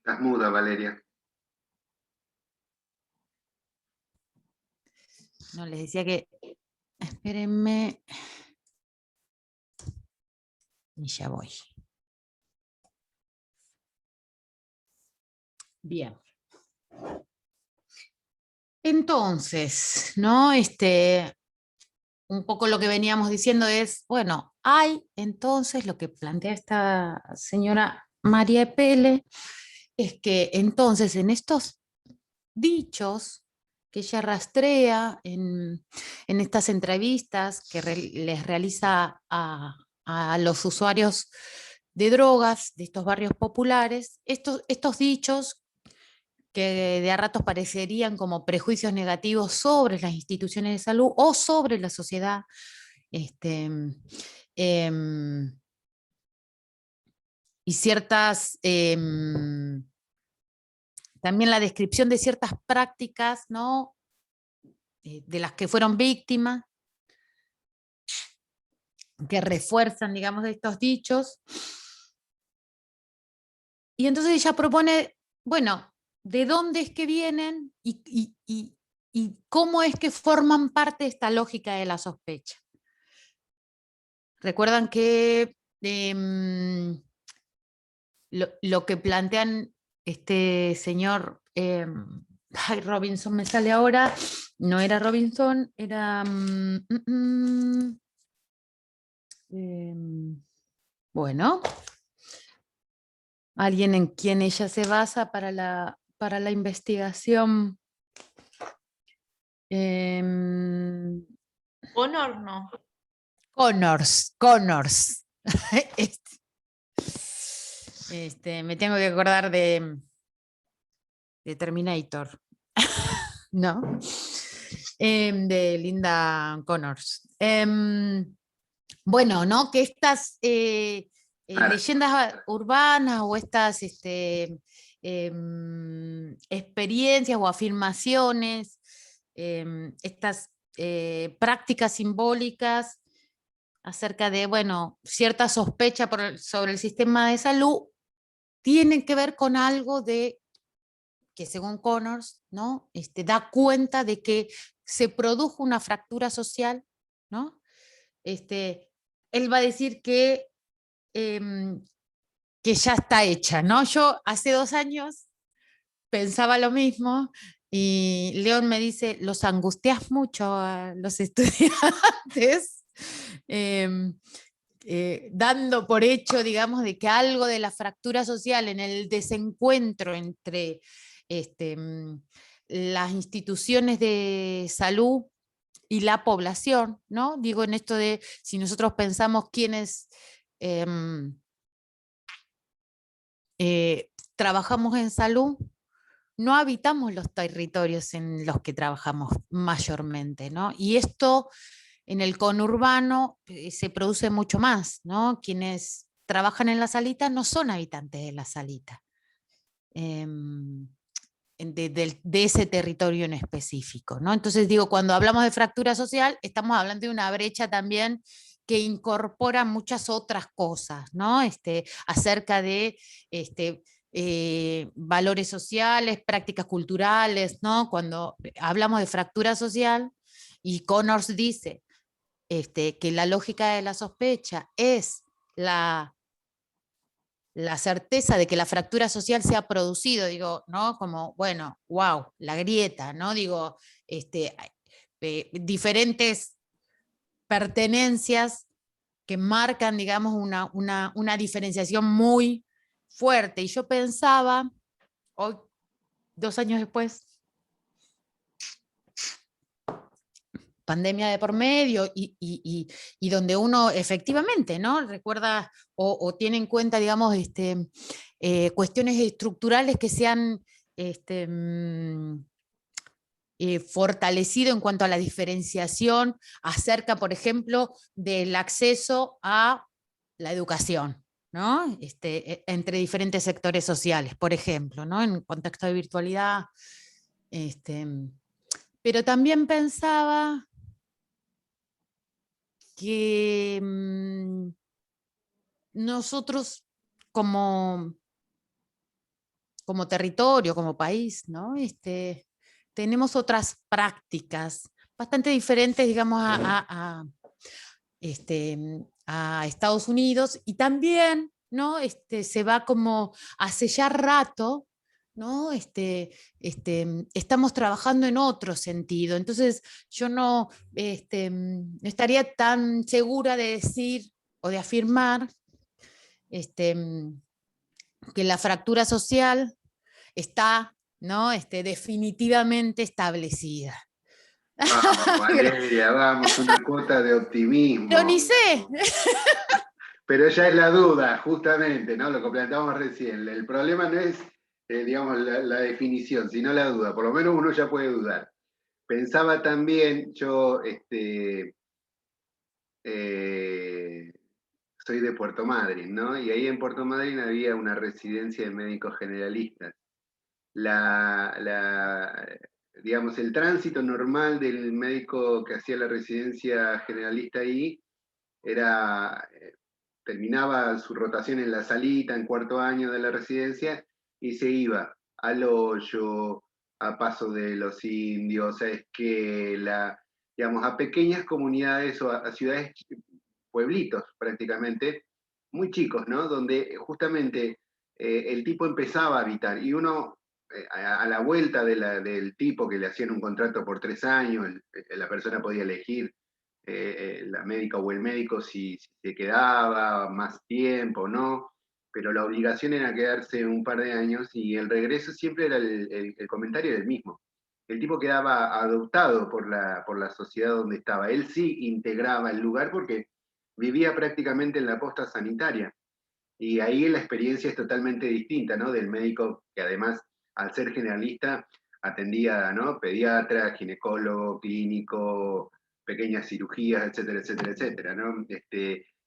Estás muda, Valeria. No, les decía que, espérenme, y ya voy. Bien. Entonces, ¿no? Un poco lo que veníamos diciendo es, bueno, hay entonces lo que plantea esta señora María Epele, es que entonces en estos dichos que ella rastrea en estas entrevistas que les realiza a los usuarios de drogas de estos barrios populares, estos dichos que de a ratos parecerían como prejuicios negativos sobre las instituciones de salud o sobre la sociedad, em, y ciertas, también la descripción de ciertas prácticas, ¿no? De las que fueron víctimas, que refuerzan, digamos, estos dichos. Y entonces ella propone, bueno, ¿de dónde es que vienen y cómo es que forman parte de esta lógica de la sospecha? Recuerdan que lo que plantean este señor Robinson, me sale ahora, no era Robinson, era bueno, alguien en quien ella se basa para la investigación. Honor no. Connors. Me tengo que acordar de Terminator, ¿no? De Linda Connors. Bueno, ¿no? Que estas leyendas urbanas o estas experiencias o afirmaciones, estas prácticas simbólicas acerca de, bueno, cierta sospecha sobre el sistema de salud, tienen que ver con algo de que según Connors, ¿no? Da cuenta de que se produjo una fractura social, ¿no? Él va a decir que ya está hecha, ¿no? Yo hace 2 años pensaba lo mismo y León me dice, los angustias mucho a los estudiantes, dando por hecho, digamos, de que algo de la fractura social en el desencuentro entre las instituciones de salud y la población, ¿no? Digo en esto de si nosotros pensamos quiénes trabajamos en salud, no habitamos los territorios en los que trabajamos mayormente, ¿no? Y esto en el conurbano se produce mucho más, ¿no? Quienes trabajan en la salita no son habitantes de la salita, de ese territorio en específico, ¿no? Entonces digo, cuando hablamos de fractura social, estamos hablando de una brecha también que incorpora muchas otras cosas, ¿no? Acerca de valores sociales, prácticas culturales, ¿no? Cuando hablamos de fractura social, y Connors dice que la lógica de la sospecha es la certeza de que la fractura social se ha producido, digo, ¿no? Como, bueno, wow, la grieta, ¿no? Digo, diferentes pertenencias que marcan, digamos, una diferenciación muy fuerte. Y yo pensaba, hoy, 2 años después, pandemia de por medio y donde uno efectivamente, ¿no? Recuerda o tiene en cuenta, digamos, cuestiones estructurales que se han fortalecido en cuanto a la diferenciación acerca, por ejemplo, del acceso a la educación, ¿no? Entre diferentes sectores sociales, por ejemplo, ¿no? En contexto de virtualidad. Pero también pensaba que nosotros como como territorio, como país, ¿no? Tenemos otras prácticas bastante diferentes, digamos, este, a Estados Unidos, y también, ¿no? Se va como hace ya rato, ¿no? Estamos trabajando en otro sentido. Entonces, yo no estaría tan segura de decir o de afirmar este, que la fractura social está, ¿no? Definitivamente establecida. Vamos, Valeria, vamos, una cuota de optimismo. Ironicé. Pero ya es la duda, justamente, ¿no? Lo que planteamos recién. El problema no es, digamos, la definición, sino la duda. Por lo menos uno ya puede dudar. Pensaba también, yo eh, soy de Puerto Madryn, ¿no? Y ahí en Puerto Madryn había una residencia de médicos generalistas. Digamos, el tránsito normal del médico que hacía la residencia generalista ahí era, terminaba su rotación en la salita, en cuarto año de la residencia, y se iba al Hoyo, a Paso de los Indios, a Esquela, digamos, a pequeñas comunidades o a ciudades, pueblitos prácticamente, muy chicos, ¿no? Donde justamente el tipo empezaba a habitar y uno, a la vuelta del tipo que le hacían un contrato por 3 años, la persona podía elegir, la médica o el médico si se quedaba más tiempo o no, pero la obligación era quedarse un par de años y el regreso siempre era el comentario del mismo. El tipo quedaba adoptado por la sociedad donde estaba. Él sí integraba el lugar porque vivía prácticamente en la posta sanitaria. Y ahí la experiencia es totalmente distinta, ¿no? Del médico que además, al ser generalista, atendía, ¿no? Pediatra, ginecólogo, clínico, pequeñas cirugías, etcétera, etcétera, etcétera, ¿no?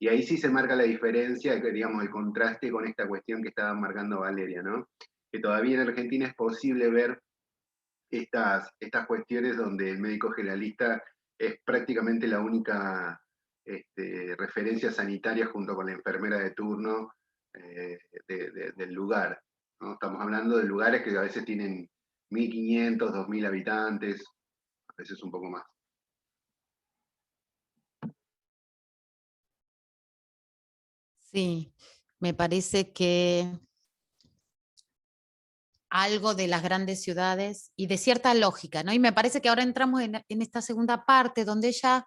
Y ahí sí se marca la diferencia, que, digamos, el contraste con esta cuestión que estaba marcando Valeria, ¿no? Que todavía en Argentina es posible ver estas cuestiones donde el médico generalista es prácticamente la única referencia sanitaria junto con la enfermera de turno, del lugar, ¿no? Estamos hablando de lugares que a veces tienen 1.500, 2.000 habitantes, a veces un poco más. Sí, me parece que algo de las grandes ciudades y de cierta lógica, ¿no? Y me parece que ahora entramos en esta segunda parte donde ella,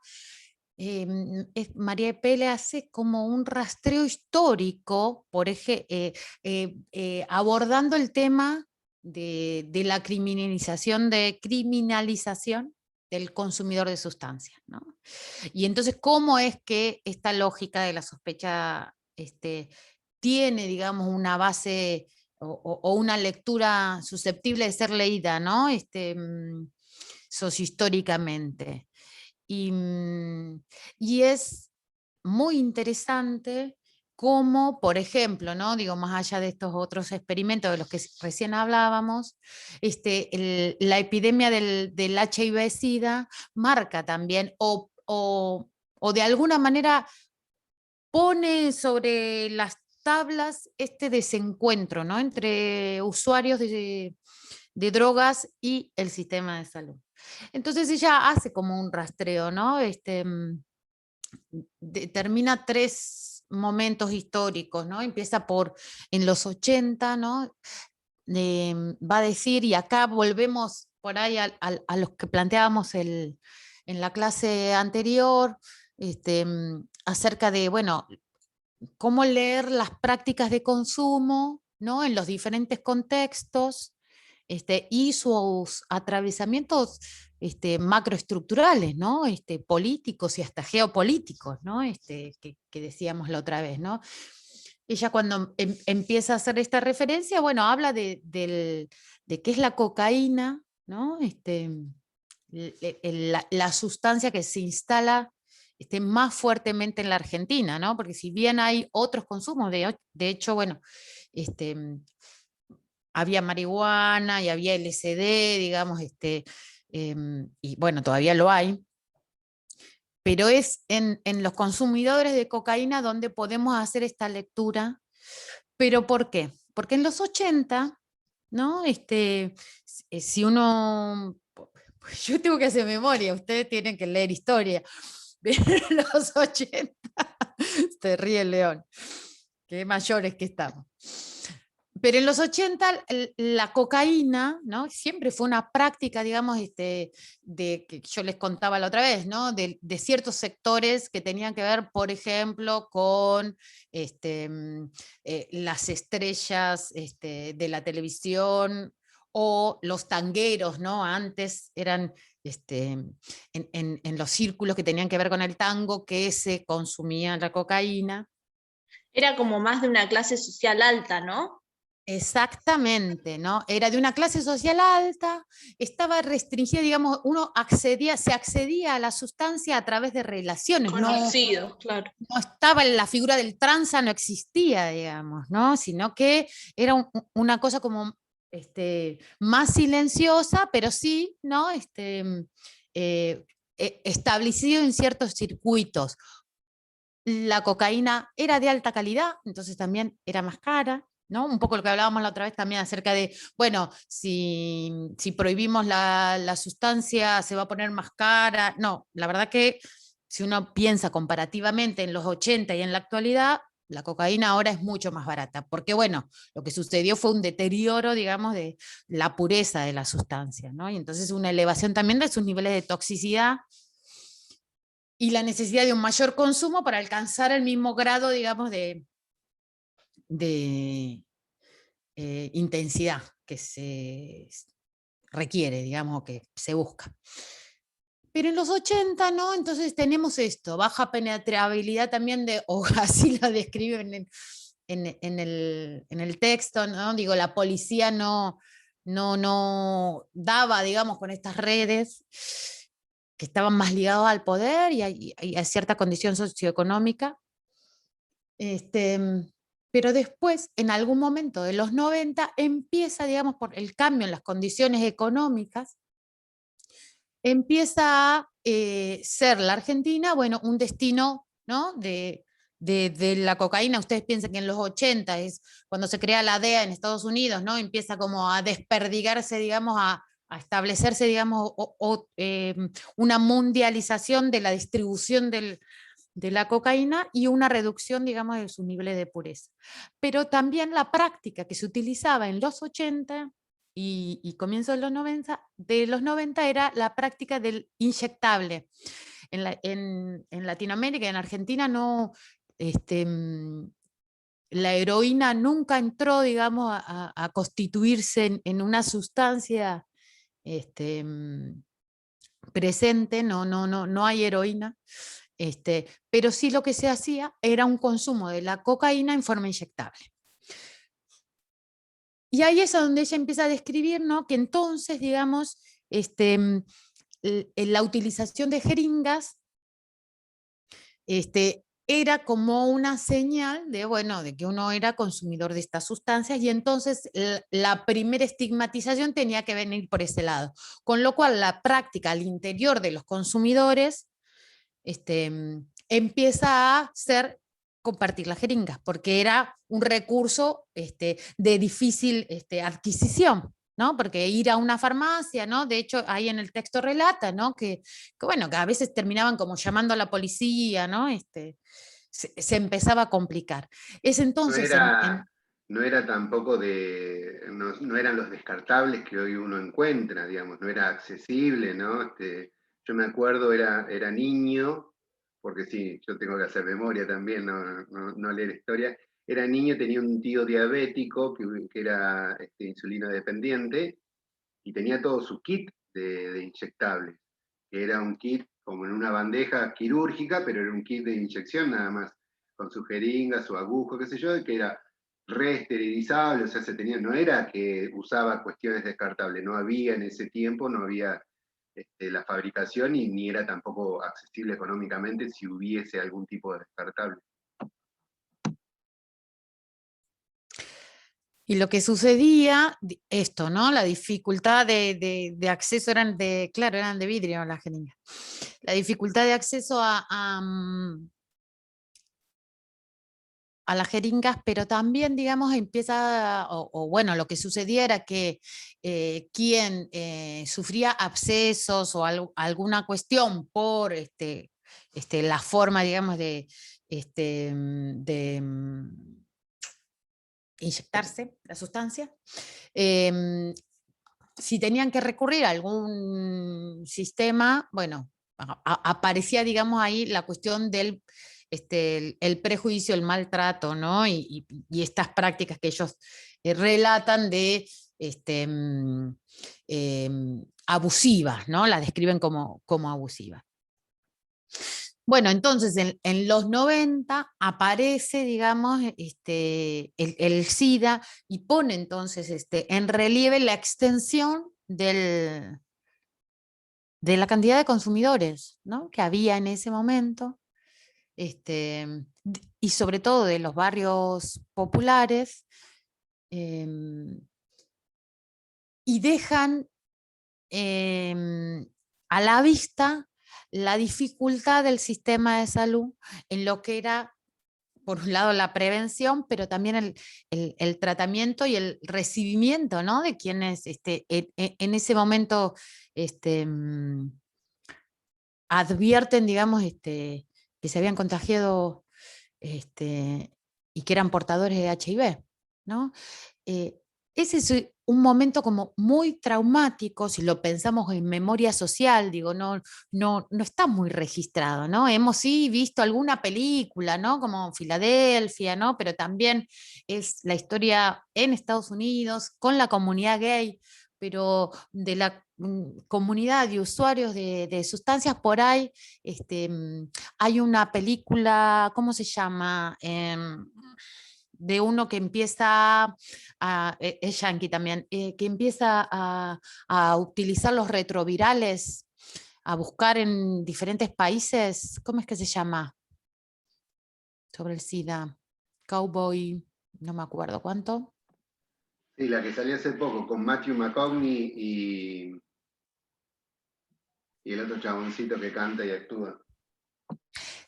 María Pele, hace como un rastreo histórico, por ejemplo, abordando el tema de la criminalización del consumidor de sustancias, ¿no? Y entonces, ¿cómo es que esta lógica de la sospecha tiene, digamos, una base o una lectura susceptible de ser leída, ¿no? Sociohistóricamente. Y y muy interesante cómo, por ejemplo, ¿no? Digo, más allá de estos otros experimentos de los que recién hablábamos, la epidemia del HIV-Sida marca también o de alguna manera pone sobre las tablas este desencuentro, ¿no? Entre usuarios de drogas y el sistema de salud. Entonces ella hace como un rastreo, ¿no? Determina tres momentos históricos, ¿no? Empieza por en los 80, ¿no? Va a decir, y acá volvemos por ahí a los que planteábamos en la clase anterior, acerca de, bueno, cómo leer las prácticas de consumo, ¿no? En los diferentes contextos, y sus atravesamientos macroestructurales, ¿no? Políticos y hasta geopolíticos, ¿no? Que decíamos la otra vez, ¿no? Ella cuando empieza a hacer esta referencia, bueno, habla de qué es la cocaína, ¿no? La sustancia que se instala más fuertemente en la Argentina, ¿no? Porque si bien hay otros consumos, de hecho, bueno, este, había marihuana y había LSD, digamos, y bueno, todavía lo hay, pero es en los consumidores de cocaína donde podemos hacer esta lectura. ¿Pero por qué? Porque en los 80, ¿no? Si uno, pues yo tengo que hacer memoria, ustedes tienen que leer historia, pero en los 80, se ríe el León, qué mayores que estamos. Pero en los 80 la cocaína, ¿no? Siempre fue una práctica, digamos, de que yo les contaba la otra vez, ¿no? De ciertos sectores que tenían que ver, por ejemplo, con las estrellas de la televisión o los tangueros, ¿no? Antes eran en los círculos que tenían que ver con el tango que se consumía la cocaína. Era como más de una clase social alta, ¿no? Exactamente, ¿no? Era de una clase social alta, estaba restringida, digamos, se accedía a la sustancia a través de relaciones, no, Conocido, claro. no estaba en la figura del tranza, no existía, digamos, ¿no? Sino que era una cosa como más silenciosa, pero sí, ¿no? Establecido en ciertos circuitos. La cocaína era de alta calidad, entonces también era más cara, ¿no? Un poco lo que hablábamos la otra vez también acerca de, bueno, si prohibimos la sustancia se va a poner más cara. No, la verdad que si uno piensa comparativamente en los 80 y en la actualidad, la cocaína ahora es mucho más barata, porque bueno, lo que sucedió fue un deterioro, digamos, de la pureza de la sustancia, ¿no? Y entonces una elevación también de sus niveles de toxicidad y la necesidad de un mayor consumo para alcanzar el mismo grado, digamos, de intensidad que se requiere, digamos, que se busca. Pero en los 80, ¿no? Entonces tenemos esto, baja penetrabilidad también o así la describen en el texto, ¿no? Digo, la policía no daba, digamos, con estas redes que estaban más ligados al poder y a cierta condición socioeconómica. Pero después, en algún momento de los 90, empieza, digamos, por el cambio en las condiciones económicas, empieza a ser la Argentina, bueno, un destino, ¿no? De la cocaína. Ustedes piensan que en los 80 es cuando se crea la DEA en Estados Unidos, ¿no? Empieza como a desperdigarse, digamos, a establecerse, digamos, una mundialización de la distribución de la cocaína y una reducción, digamos, de sus niveles de pureza. Pero también la práctica que se utilizaba en los 80 y comienzo de los 90 era la práctica del inyectable. En Latinoamérica, en Argentina, no, la heroína nunca entró, digamos, a constituirse en una sustancia presente, no hay heroína. Pero sí lo que se hacía era un consumo de la cocaína en forma inyectable. Y ahí es donde ella empieza a describir, ¿no? Que entonces, digamos, la utilización de jeringas era como una señal de, bueno, de que uno era consumidor de estas sustancias y entonces la primera estigmatización tenía que venir por ese lado. Con lo cual la práctica al interior de los consumidores empieza a ser compartir las jeringas, porque era un recurso de difícil adquisición, ¿no? Porque ir a una farmacia, ¿no? De hecho, ahí en el texto relata, ¿no? Bueno, que a veces terminaban como llamando a la policía, ¿no? Se empezaba a complicar. Es No entonces era, no era tampoco no eran los descartables que hoy uno encuentra, digamos, no era accesible, ¿no? Yo me acuerdo, era niño, porque sí, yo tengo que hacer memoria también, no leer historia. Era niño, tenía un tío diabético que era insulino dependiente y tenía todo su kit de inyectables, que era un kit como en una bandeja quirúrgica, pero era un kit de inyección nada más, con su jeringa, su agujo, qué sé yo, que era reesterilizable, o sea, no era que usaba cuestiones descartables, no había en ese tiempo, no había la fabricación y ni era tampoco accesible económicamente si hubiese algún tipo de descartable. Y lo que sucedía, esto, ¿no? La dificultad de acceso claro, eran de vidrio las jeringas. La dificultad de acceso a las jeringas, pero también, digamos, empieza, o bueno, lo que sucedía era que quien sufría abscesos o alguna cuestión por la forma, digamos, de inyectarse la sustancia, si tenían que recurrir a algún sistema, bueno, aparecía, digamos, ahí la cuestión del el prejuicio, el maltrato, ¿no? Y estas prácticas que ellos relatan de abusivas, ¿no? Las describen como abusivas. Bueno, entonces en los 90 aparece, digamos, el SIDA y pone entonces en relieve la extensión de la cantidad de consumidores, ¿no?, que había en ese momento, y sobre todo de los barrios populares, y dejan a la vista la dificultad del sistema de salud en lo que era, por un lado, la prevención, pero también el tratamiento y el recibimiento, ¿no?, de quienes en ese momento advierten, digamos, que se habían contagiado y que eran portadores de HIV, ¿no? Ese es un momento como muy traumático, si lo pensamos en memoria social, digo, no está muy registrado, ¿no? Hemos sí visto alguna película, ¿no?, como Filadelfia, ¿no?, pero también es la historia en Estados Unidos con la comunidad gay, pero de la comunidad de usuarios de sustancias por ahí, hay una película, ¿cómo se llama? De uno que empieza, es yankee también, que empieza a utilizar los retrovirales, a buscar en diferentes países, ¿cómo es que se llama? Sobre el SIDA, Cowboy, no me acuerdo cuánto. Sí, la que salió hace poco con Matthew McConaughey y el otro chaboncito que canta y actúa.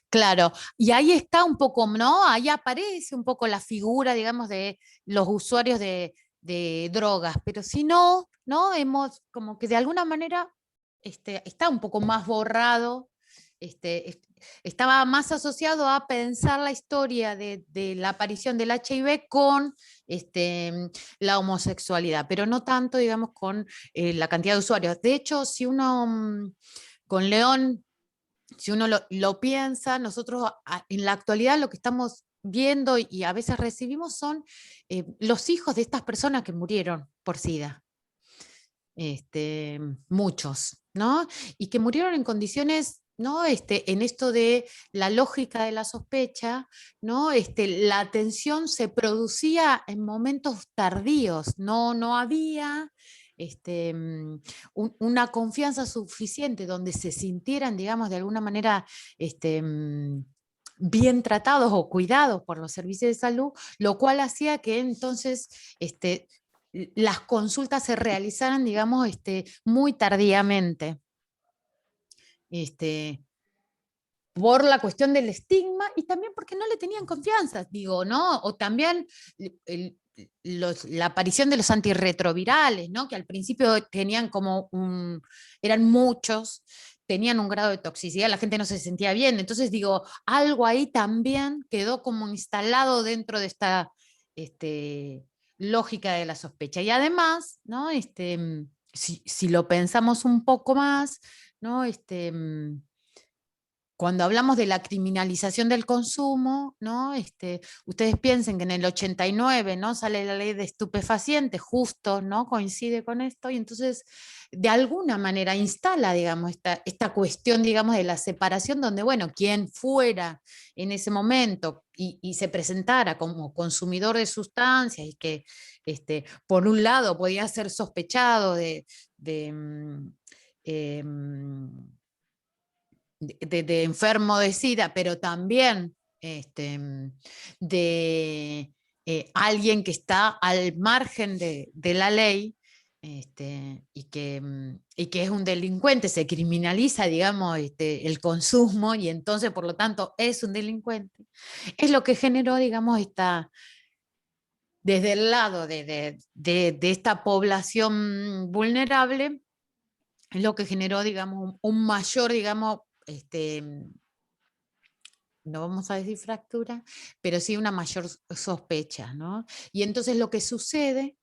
Claro, y ahí está un poco, ¿no? Ahí aparece un poco la figura, digamos, de los usuarios de drogas, pero si no, ¿no? Hemos como que de alguna manera está un poco más borrado, estaba más asociado a pensar la historia de la aparición del HIV con la homosexualidad, pero no tanto, digamos, con la cantidad de usuarios. De hecho, si uno con León, si uno lo piensa, nosotros en la actualidad lo que estamos viendo y a veces recibimos son los hijos de estas personas que murieron por SIDA, muchos, ¿no? Y que murieron en condiciones, ¿no? En esto de la lógica de la sospecha, ¿no? La atención se producía en momentos tardíos, no había una confianza suficiente donde se sintieran, digamos, de alguna manera bien tratados o cuidados por los servicios de salud, lo cual hacía que entonces las consultas se realizaran, digamos, muy tardíamente. Por la cuestión del estigma y también porque no le tenían confianza, digo, ¿no? O también la aparición de los antirretrovirales, ¿no?, que al principio tenían como eran muchos, tenían un grado de toxicidad, la gente no se sentía bien, entonces digo, algo ahí también quedó como instalado dentro de esta lógica de la sospecha. Y además, ¿no?, si lo pensamos un poco más, ¿no?, cuando hablamos de la criminalización del consumo, ¿no? Ustedes piensen que en el 89, ¿no?, sale la ley de estupefacientes, justo, ¿no?, coincide con esto, y entonces de alguna manera instala, digamos, esta cuestión, digamos, de la separación, donde, bueno, quien fuera en ese momento y se presentara como consumidor de sustancias y que, por un lado, podía ser sospechado de enfermo de SIDA, pero también de alguien que está al margen de la ley, y que es un delincuente, se criminaliza, digamos, el consumo, y entonces, por lo tanto, es un delincuente, es lo que generó, digamos, desde el lado de esta población vulnerable, es lo que generó, digamos, un mayor, digamos, no vamos a decir fractura, pero sí una mayor sospecha, ¿no? Y entonces lo que sucede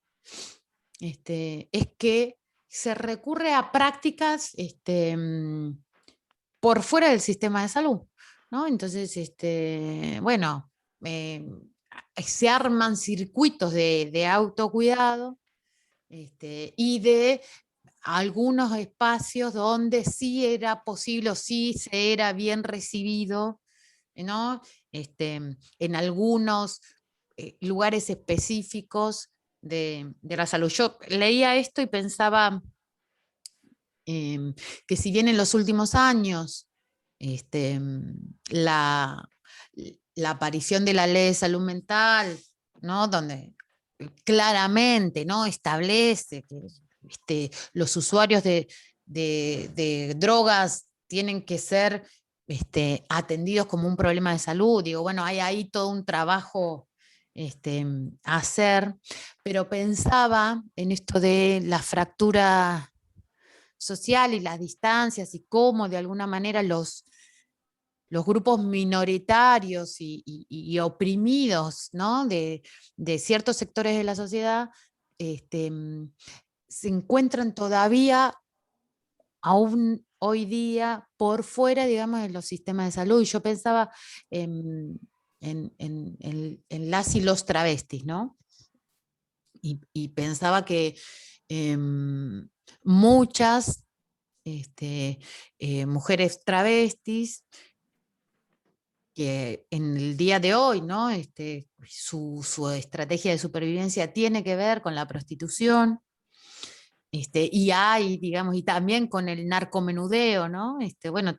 es que se recurre a prácticas por fuera del sistema de salud, ¿no? Entonces, bueno, se arman circuitos de autocuidado, y de algunos espacios donde sí era posible o sí se era bien recibido, ¿no? En algunos lugares específicos de la salud. Yo leía esto y pensaba que si bien en los últimos años la, la aparición de la ley de salud mental, ¿no? Donde claramente, ¿no? Establece que los usuarios de drogas tienen que ser atendidos como un problema de salud. Digo, bueno, hay ahí todo un trabajo a hacer, pero pensaba en esto de la fractura social y las distancias y cómo de alguna manera los grupos minoritarios y oprimidos, ¿no? de ciertos sectores de la sociedad se encuentran todavía aún hoy día por fuera, digamos, de los sistemas de salud. Y yo pensaba en las y los travestis, ¿no? Y pensaba que muchas mujeres travestis que en el día de hoy, ¿no? Su estrategia de supervivencia tiene que ver con la prostitución, y hay, digamos, y también con el narcomenudeo, ¿no? Bueno,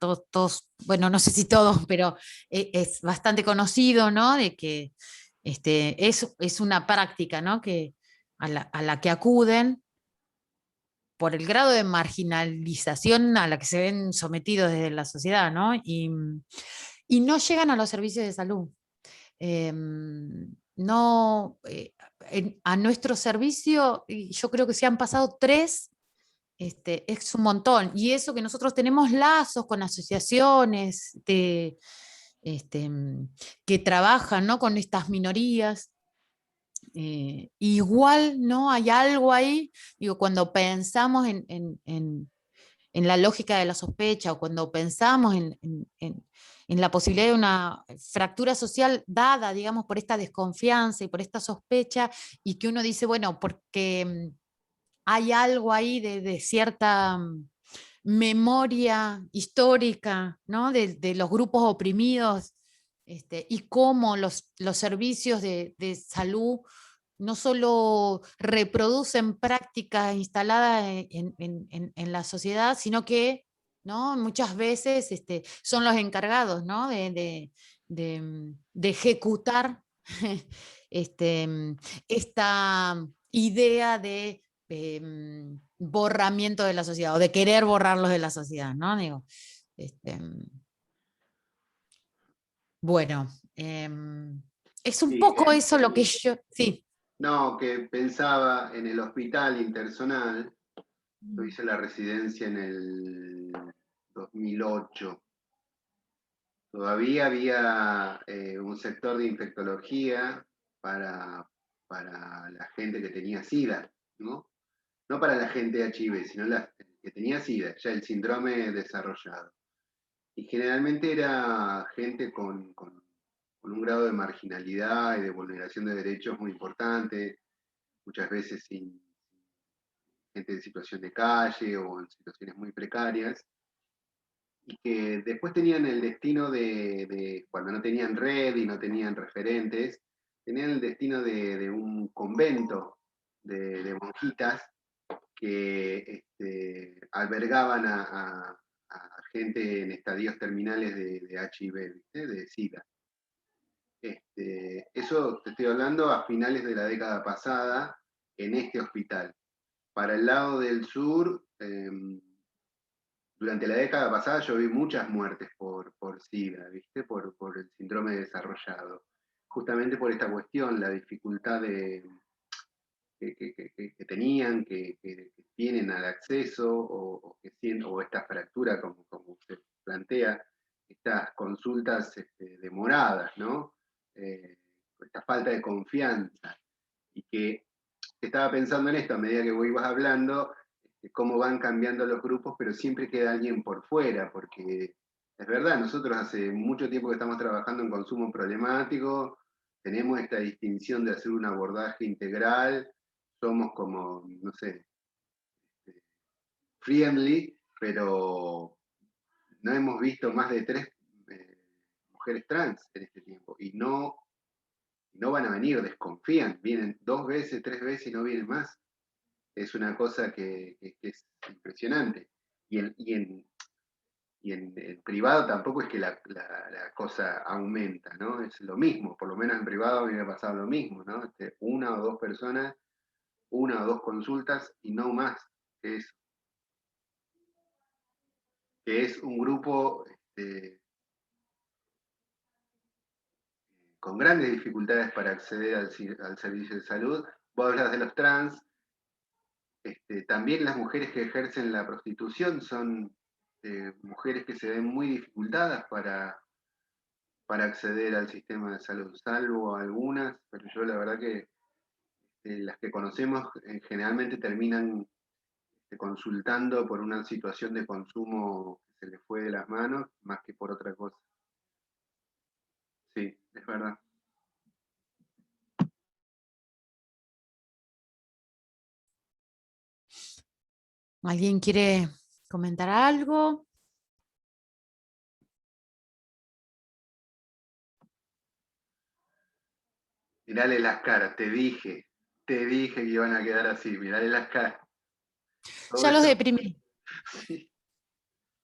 bueno, no sé si todos, pero es bastante conocido, ¿no? De que es una práctica, ¿no? Que, a la que acuden por el grado de marginalización a la que se ven sometidos desde la sociedad, ¿no? Y no llegan a los servicios de salud. No, a nuestro servicio, y yo creo que se han pasado 3, es un montón. Y eso que nosotros tenemos lazos con asociaciones que trabajan, ¿no? con estas minorías. Igual, ¿no? Hay algo ahí, digo, cuando pensamos en la lógica de la sospecha, o cuando pensamos en la posibilidad de una fractura social dada, digamos, por esta desconfianza y por esta sospecha, y que uno dice, bueno, porque hay algo ahí de cierta memoria histórica, ¿no? de los grupos oprimidos, y cómo los servicios de salud no solo reproducen prácticas instaladas en la sociedad, sino que, ¿no? muchas veces son los encargados, ¿no? de ejecutar esta idea de borramiento de la sociedad, o de querer borrarlos de la sociedad, ¿no? Digo, este, bueno, es un Sí, poco eso lo que yo, sí. no, que pensaba en el hospital intersonal. Yo hice la residencia en el 2008. Todavía había un sector de infectología para, para la gente que tenía SIDA, ¿no? No para la gente de HIV, sino la que tenía SIDA, ya el síndrome desarrollado. Y generalmente era gente con un grado de marginalidad y de vulneración de derechos muy importante, muchas veces sin gente en situación de calle o en situaciones muy precarias, y que después tenían el destino cuando no tenían red y no tenían referentes, tenían el destino de un convento de monjitas que albergaban a gente en estadios terminales de HIV, ¿viste? De SIDA. Eso te estoy hablando a finales de la década pasada en este hospital. para el lado del sur, durante la década pasada yo vi muchas muertes por SIDA, ¿viste? Por el síndrome desarrollado. Justamente por esta cuestión, la dificultad que tenían, que tienen al acceso, o esta fractura, como se plantea, estas consultas demoradas, ¿no? Esta falta de confianza. Y que estaba pensando en esto a medida que vos ibas hablando, cómo van cambiando los grupos, pero siempre queda alguien por fuera, porque es verdad, nosotros hace mucho tiempo que estamos trabajando en consumo problemático, tenemos esta distinción de hacer un abordaje integral, somos como, no sé, friendly, pero no hemos visto más de 3 mujeres trans en este tiempo, y no van a venir, desconfían, vienen 2 veces, 3 veces y no vienen más. Es una cosa que es impresionante. Y en el privado tampoco es que la cosa aumenta, ¿no? Es lo mismo, por lo menos en privado a mí me ha pasado lo mismo, ¿no? Una o dos personas, una o dos consultas y no más que eso. Que es un grupo con grandes dificultades para acceder al servicio de salud. Vos hablas de los trans, también las mujeres que ejercen la prostitución son mujeres que se ven muy dificultadas para acceder al sistema de salud, salvo algunas, pero yo la verdad que las que conocemos generalmente terminan consultando por una situación de consumo que se les fue de las manos, más que por otra cosa. Sí, es verdad. ¿Alguien quiere comentar algo? Mirale las caras, te dije que iban a quedar así, mirale las caras. Todo Ya los eso, deprimí. sí.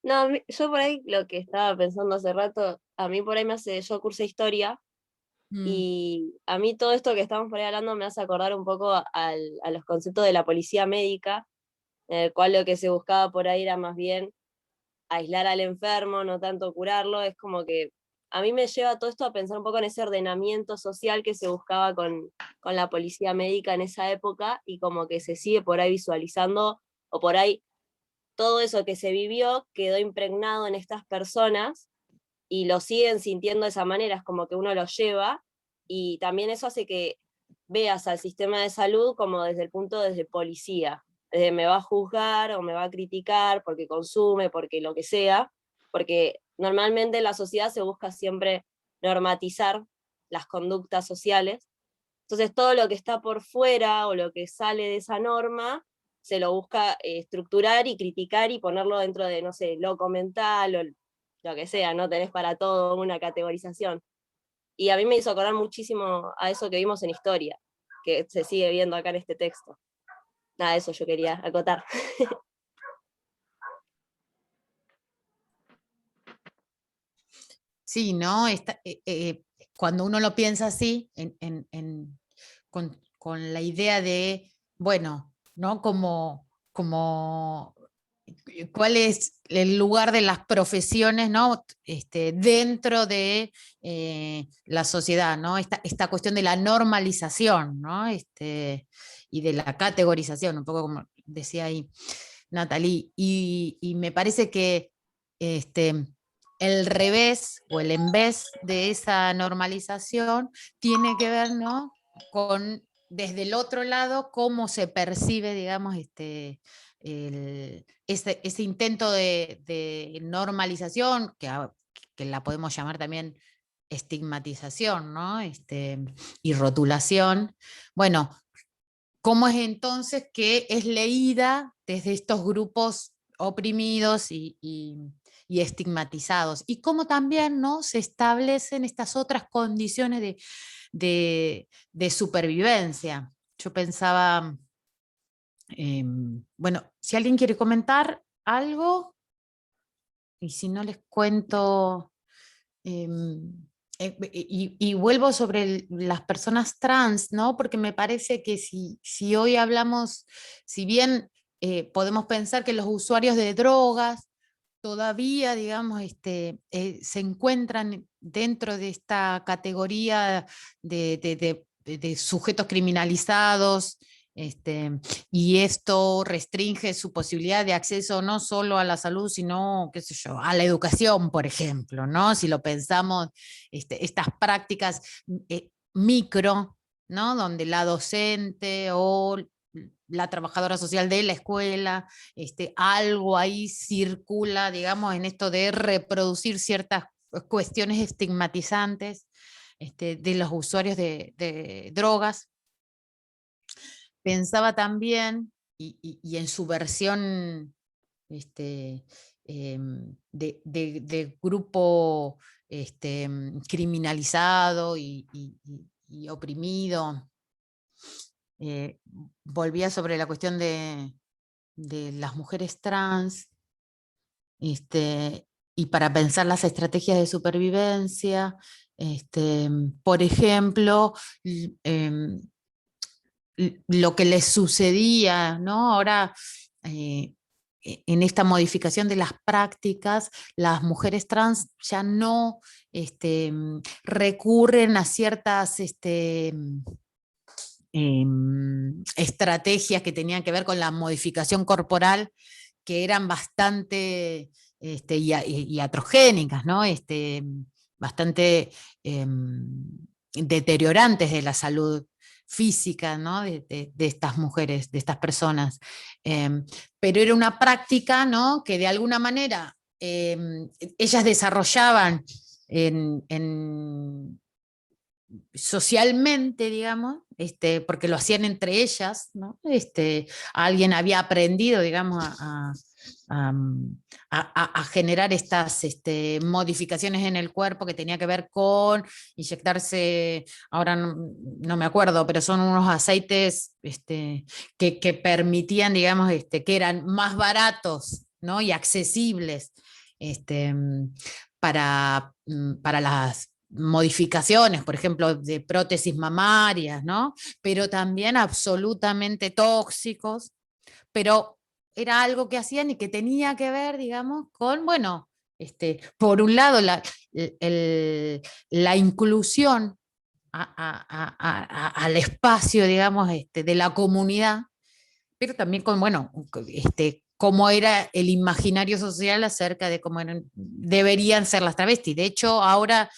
No, yo por ahí lo que estaba pensando hace rato, a mí por ahí yo cursé historia, y a mí todo esto que estamos por ahí hablando me hace acordar un poco a los conceptos de la policía médica, en el cual lo que se buscaba por ahí era más bien aislar al enfermo, no tanto curarlo. Es como que a mí me lleva todo esto a pensar un poco en ese ordenamiento social que se buscaba con la policía médica en esa época, y como que se sigue por ahí visualizando, o por ahí todo eso que se vivió quedó impregnado en estas personas y lo siguen sintiendo de esa manera, es como que uno lo lleva, y también eso hace que veas al sistema de salud como desde el punto desde policía, desde me va a juzgar o me va a criticar porque consume, porque lo que sea, porque normalmente en la sociedad se busca siempre normatizar las conductas sociales. Entonces todo lo que está por fuera o lo que sale de esa norma se lo busca estructurar y criticar y ponerlo dentro de, no sé, loco mental o lo que sea, no tenés para todo una categorización. Y a mí me hizo acordar muchísimo a eso que vimos en historia, que se sigue viendo acá en este texto. Nada, eso yo quería acotar. Sí, ¿no? Cuando uno lo piensa así, con la idea de, bueno, ¿no? Como cuál es el lugar de las profesiones, ¿no? Dentro de la sociedad, ¿no? Esta cuestión de la normalización, ¿no? Y de la categorización, un poco como decía ahí Natalie, y me parece que el revés o el en vez de esa normalización tiene que ver, ¿no? Con desde el otro lado cómo se percibe, digamos, ese intento de normalización, que la podemos llamar también estigmatización, ¿no? Y rotulación. Bueno, ¿cómo es entonces que es leída desde estos grupos oprimidos y estigmatizados? Y cómo también, ¿no? Se establecen estas otras condiciones de supervivencia. Yo pensaba, bueno, si alguien quiere comentar algo, y si no les cuento y vuelvo sobre las personas trans, ¿no? Porque me parece que si hoy hablamos, si bien podemos pensar que los usuarios de drogas todavía, digamos, se encuentran dentro de esta categoría de sujetos criminalizados, y esto restringe su posibilidad de acceso no solo a la salud, sino, qué sé yo, a la educación, por ejemplo, ¿no? Si lo pensamos, estas prácticas micro, ¿no? Donde la docente o la trabajadora social de la escuela, algo ahí circula, digamos, en esto de reproducir ciertas cuestiones estigmatizantes de los usuarios de drogas. Pensaba también, y en su versión de grupo criminalizado y oprimido, volvía sobre la cuestión de las mujeres trans, y para pensar las estrategias de supervivencia, por ejemplo, lo que les sucedía, ¿no? Ahora, en esta modificación de las prácticas, las mujeres trans ya no recurren a ciertas estrategias que tenían que ver con la modificación corporal, que eran bastante y atrogénicas, ¿no? Bastante deteriorantes de la salud física, ¿no? de estas mujeres, de estas personas. Pero era una práctica, ¿no? Que de alguna manera ellas desarrollaban socialmente, digamos, porque lo hacían entre ellas, ¿no? Alguien había aprendido, digamos, a generar estas modificaciones en el cuerpo que tenía que ver con inyectarse, ahora no me acuerdo, pero son unos aceites que permitían, digamos, que eran más baratos, ¿no? Y accesibles para las modificaciones, por ejemplo, de prótesis mamarias, ¿no? Pero también absolutamente tóxicos, pero era algo que hacían y que tenía que ver, digamos, con, bueno, por un lado, la inclusión al espacio, digamos, de la comunidad, pero también con, bueno, cómo era el imaginario social acerca de cómo deberían ser las travestis. De hecho, ahora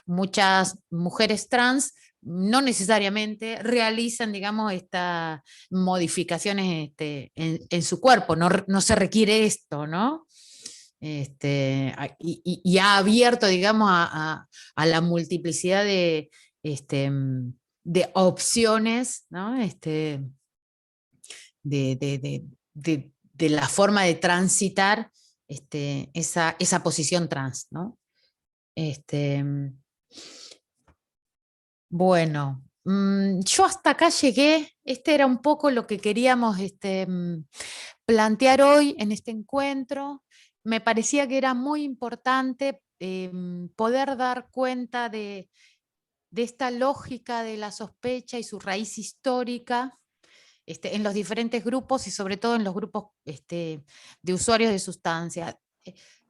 muchas mujeres trans no necesariamente realizan, digamos, estas modificaciones en su cuerpo, no se requiere esto, ¿no? Y ha abierto, digamos, a la multiplicidad de opciones, ¿no? De la forma de transitar esa posición trans, ¿no? Bueno, yo hasta acá llegué. Este era un poco lo que queríamos plantear hoy en este encuentro. Me parecía que era muy importante poder dar cuenta de esta lógica de la sospecha y su raíz histórica en los diferentes grupos y sobre todo en los grupos de usuarios de sustancias.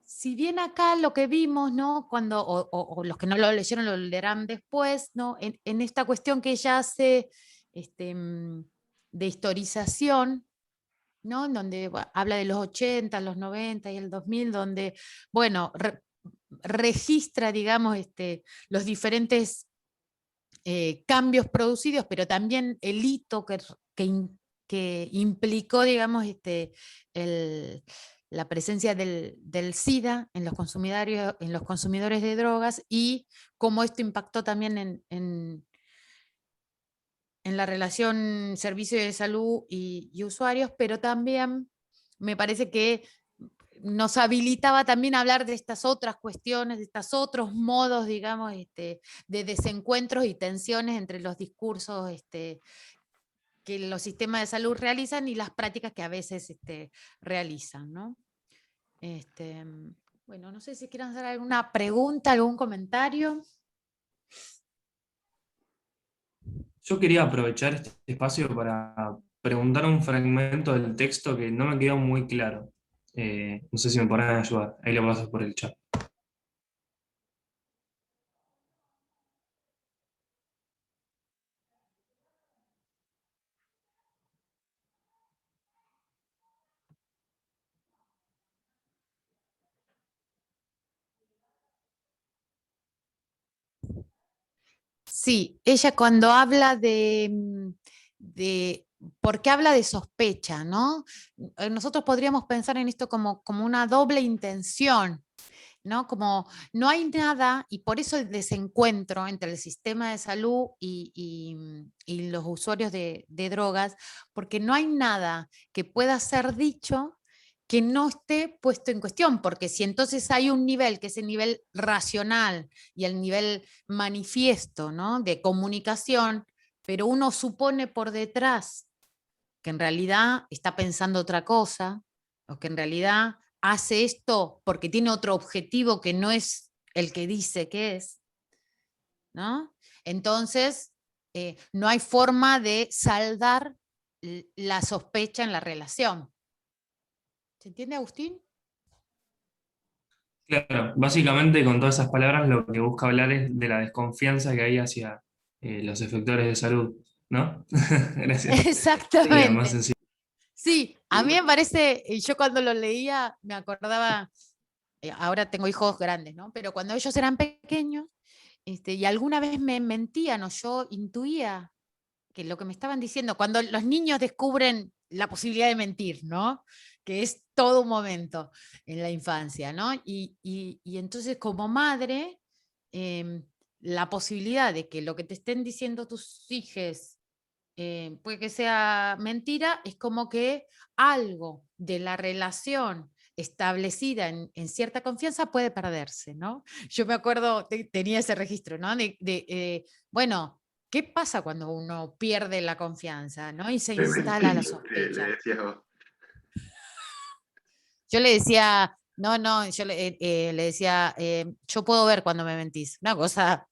Si bien acá lo que vimos, ¿no? O los que no lo leyeron lo leerán después, ¿no? En esta cuestión que ella hace de historización, ¿no? En donde habla de los 80, los 90 y el 2000, donde, bueno, registra, digamos, los diferentes cambios producidos, pero también el hito que implicó, digamos, la presencia del SIDA en los consumidores de drogas, y cómo esto impactó también en la relación servicio de salud y usuarios, pero también me parece que nos habilitaba también a hablar de estas otras cuestiones, de estos otros modos, digamos, de desencuentros y tensiones entre los discursos que los sistemas de salud realizan y las prácticas que a veces realizan, ¿no? Bueno, no sé si quieren hacer alguna pregunta, algún comentario. Yo quería aprovechar este espacio para preguntar un fragmento del texto que no me quedó muy claro. No sé si me podrán ayudar. Ahí lo paso por el chat. Sí, ella cuando habla porque habla de sospecha, ¿no? Nosotros podríamos pensar en esto como una doble intención, ¿no? Como no hay nada, y por eso el desencuentro entre el sistema de salud y los usuarios de drogas, porque no hay nada que pueda ser dicho que no esté puesto en cuestión, porque si entonces hay un nivel, que es el nivel racional y el nivel manifiesto, ¿no? De comunicación, pero uno supone por detrás que en realidad está pensando otra cosa, o que en realidad hace esto porque tiene otro objetivo que no es el que dice que es, ¿no? Entonces, no hay forma de saldar la sospecha en la relación. ¿Se entiende, Agustín? Claro, básicamente con todas esas palabras lo que busca hablar es de la desconfianza que hay hacia los efectores de salud, ¿no? Gracias. Sería más Exactamente. sencillo. Sí, a mí me parece, yo cuando lo leía me acordaba, ahora tengo hijos grandes, ¿no? Pero cuando ellos eran pequeños, y alguna vez me mentían o yo intuía que lo que me estaban diciendo, cuando los niños descubren la posibilidad de mentir, ¿no? Que es todo un momento en la infancia, ¿no? Y entonces como madre, la posibilidad de que lo que te estén diciendo tus hijos puede que sea mentira, es como que algo de la relación establecida en cierta confianza puede perderse, ¿no? Yo me acuerdo, tenía ese registro, ¿no? Bueno, ¿qué pasa cuando uno pierde la confianza, ¿no? Y se Me instala la mentí, le sospecha. decía vos. Yo le decía, no, yo le decía, yo puedo ver cuando me mentís. Una cosa,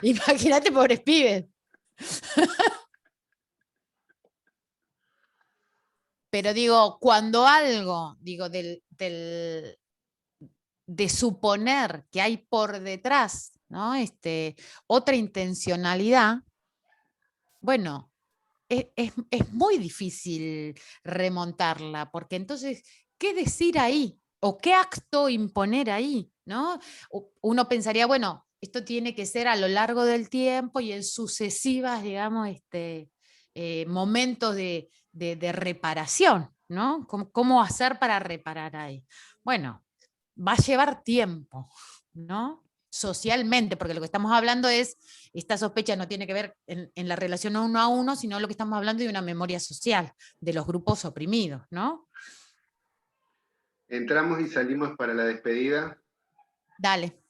imagínate, pobres pibes. Pero digo, cuando algo, digo, de suponer que hay por detrás, ¿no? Otra intencionalidad, bueno, es muy difícil remontarla, porque entonces, ¿qué decir ahí? ¿O qué acto imponer ahí? ¿No? Uno pensaría, bueno, esto tiene que ser a lo largo del tiempo y en sucesivas, digamos, momentos de reparación, ¿no? ¿Cómo hacer para reparar ahí? Bueno, va a llevar tiempo, ¿no? Socialmente, porque lo que estamos hablando es, esta sospecha no tiene que ver en la relación uno a uno, sino lo que estamos hablando de una memoria social, de los grupos oprimidos, ¿no? Entramos y salimos para la despedida. Dale.